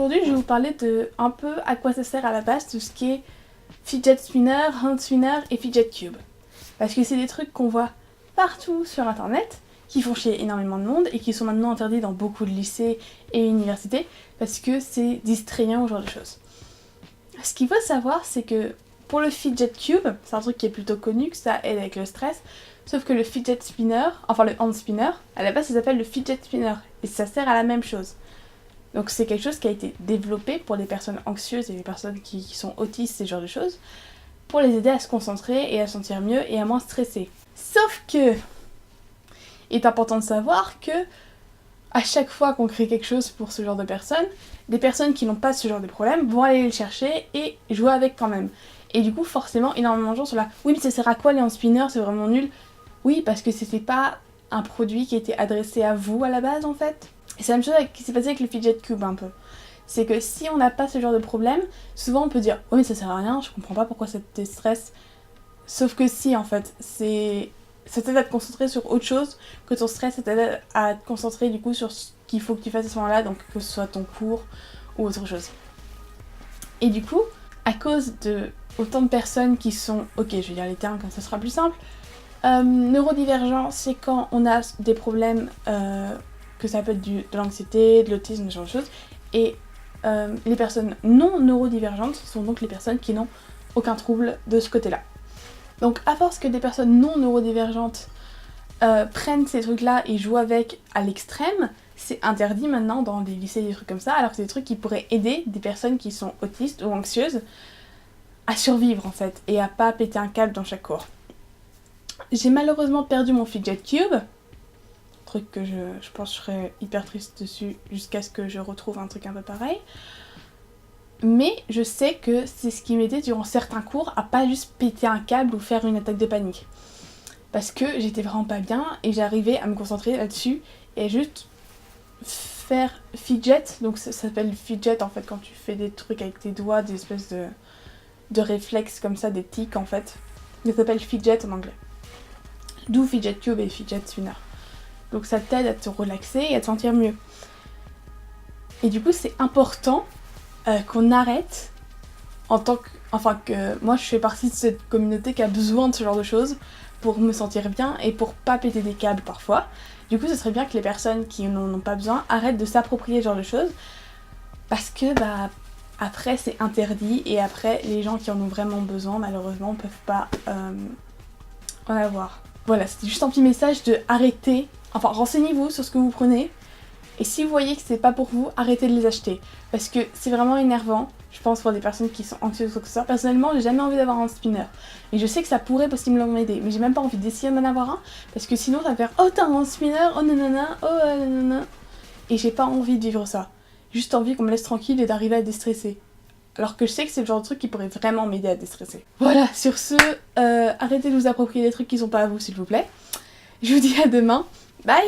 aujourd'hui, je vais vous parler de un peu à quoi ça sert à la base tout ce qui est fidget spinner, hand spinner et fidget cube. Parce que c'est des trucs qu'on voit partout sur internet, qui font chier énormément de monde et qui sont maintenant interdits dans beaucoup de lycées et universités parce que c'est distrayant ou ce genre de choses. Ce qu'il faut savoir, c'est que pour le fidget cube, c'est un truc qui est plutôt connu, que ça aide avec le stress, sauf que le fidget spinner, enfin le hand spinner, à la base ça s'appelle le fidget spinner et ça sert à la même chose. Donc c'est quelque chose qui a été développé pour les personnes anxieuses et les personnes qui sont autistes, ce genre de choses, pour les aider à se concentrer et à se sentir mieux et à moins stresser. Sauf que, il est important de savoir que à chaque fois qu'on crée quelque chose pour ce genre de personnes, des personnes qui n'ont pas ce genre de problème vont aller le chercher et jouer avec quand même. Et du coup, forcément, énormément de gens sont là. Oui, mais ça sert à quoi les hand spinners? C'est vraiment nul. Oui, parce que c'était pas un produit qui était adressé à vous à la base en fait. Et c'est la même chose qui s'est passé avec le fidget cube un peu. C'est que si on n'a pas ce genre de problème, souvent on peut dire oh mais ça sert à rien, je comprends pas pourquoi ça te stresse. Sauf que si en fait, ça t'aide à te concentrer sur autre chose que ton stress, ça t'aide à te concentrer du coup sur ce qu'il faut que tu fasses à ce moment-là, donc que ce soit ton cours ou autre chose. Et du coup, à cause de autant de personnes qui sont, ok je vais dire les termes comme ça sera plus simple, neurodivergent c'est quand on a des problèmes, que ça peut être de l'anxiété, de l'autisme, ce genre de choses, et les personnes non neurodivergentes sont donc les personnes qui n'ont aucun trouble de ce côté-là. Donc à force que des personnes non neurodivergentes prennent ces trucs-là et jouent avec à l'extrême, c'est interdit maintenant dans les lycées, des trucs comme ça, alors que c'est des trucs qui pourraient aider des personnes qui sont autistes ou anxieuses à survivre en fait, et à pas péter un câble dans chaque cours. J'ai malheureusement perdu mon fidget cube, truc que je pense que je serais hyper triste dessus jusqu'à ce que je retrouve un truc un peu pareil. Mais je sais que c'est ce qui m'aidait durant certains cours à pas juste péter un câble ou faire une attaque de panique. Parce que j'étais vraiment pas bien et j'arrivais à me concentrer là-dessus et juste faire fidget, donc ça s'appelle fidget en fait quand tu fais des trucs avec tes doigts, des espèces de réflexes comme ça, des tics en fait. Ça s'appelle fidget en anglais. D'où fidget cube et fidget spinner. Donc ça t'aide à te relaxer et à te sentir mieux. Et du coup c'est important qu'on arrête en tant que... Enfin que moi je fais partie de cette communauté qui a besoin de ce genre de choses pour me sentir bien et pour pas péter des câbles parfois. Du coup ce serait bien que les personnes qui n'en ont pas besoin arrêtent de s'approprier ce genre de choses parce que après c'est interdit et après les gens qui en ont vraiment besoin malheureusement ne peuvent pas en avoir. Voilà, c'était juste un petit message de arrêter, enfin renseignez-vous sur ce que vous prenez. Et si vous voyez que c'est pas pour vous, arrêtez de les acheter. Parce que c'est vraiment énervant, je pense, pour des personnes qui sont anxieuses ou quoi que ce soit. Personnellement, j'ai jamais envie d'avoir un spinner. Et je sais que ça pourrait possiblement m'aider, mais j'ai même pas envie d'essayer d'en avoir un. Parce que sinon, ça va faire oh t'as un spinner, oh nanana, oh nanana. Et j'ai pas envie de vivre ça. Juste envie qu'on me laisse tranquille et d'arriver à déstresser. Alors que je sais que c'est le genre de truc qui pourrait vraiment m'aider à déstresser. Voilà, sur ce, arrêtez de vous approprier des trucs qui sont pas à vous, s'il vous plaît. Je vous dis à demain. Bye!